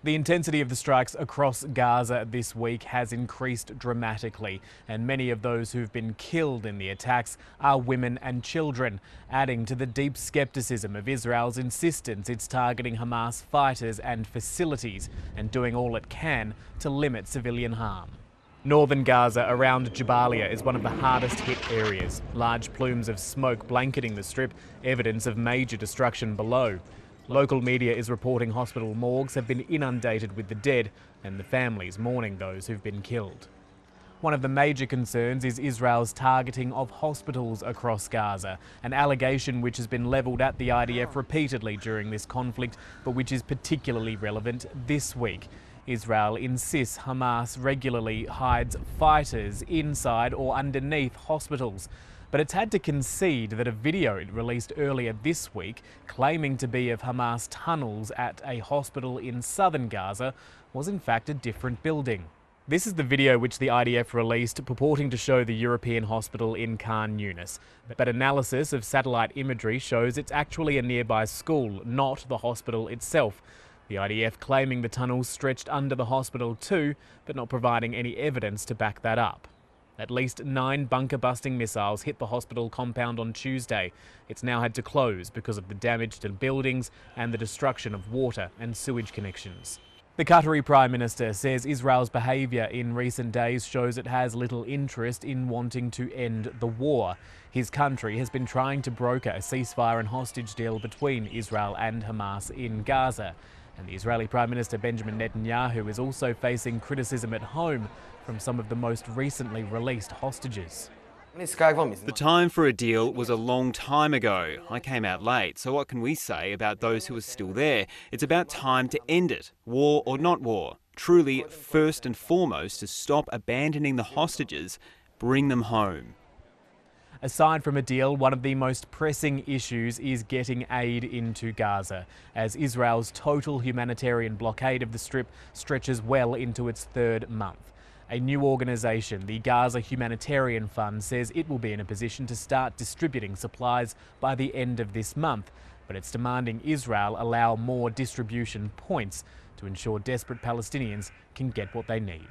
The intensity of the strikes across Gaza this week has increased dramatically, and many of those who've been killed in the attacks are women and children, adding to the deep scepticism of Israel's insistence it's targeting Hamas fighters and facilities and doing all it can to limit civilian harm. Northern Gaza around Jabalia is one of the hardest hit areas. Large plumes of smoke blanketing the strip, evidence of major destruction below. Local media is reporting hospital morgues have been inundated with the dead and the families mourning those who've been killed. One of the major concerns is Israel's targeting of hospitals across Gaza, an allegation which has been levelled at the IDF repeatedly during this conflict, but which is particularly relevant this week. Israel insists Hamas regularly hides fighters inside or underneath hospitals. But it's had to concede that a video it released earlier this week, claiming to be of Hamas tunnels at a hospital in southern Gaza, was in fact a different building. This is the video which the IDF released purporting to show the European hospital in Khan Younis. But analysis of satellite imagery shows it's actually a nearby school, not the hospital itself. The IDF claiming the tunnels stretched under the hospital too, but not providing any evidence to back that up. At least 9 bunker-busting missiles hit the hospital compound on Tuesday. It's now had to close because of the damage to buildings and the destruction of water and sewage connections. The Qatari Prime Minister says Israel's behaviour in recent days shows it has little interest in wanting to end the war. His country has been trying to broker a ceasefire and hostage deal between Israel and Hamas in Gaza. And the Israeli Prime Minister Benjamin Netanyahu is also facing criticism at home from some of the most recently released hostages. The time for a deal was a long time ago. I came out late, so what can we say about those who are still there? It's about time to end it, war or not war. Truly, first and foremost, to stop abandoning the hostages, bring them home. Aside from a deal, one of the most pressing issues is getting aid into Gaza, as Israel's total humanitarian blockade of the Strip stretches well into its 3rd month. A new organisation, the Gaza Humanitarian Fund, says it will be in a position to start distributing supplies by the end of this month, but it's demanding Israel allow more distribution points to ensure desperate Palestinians can get what they need.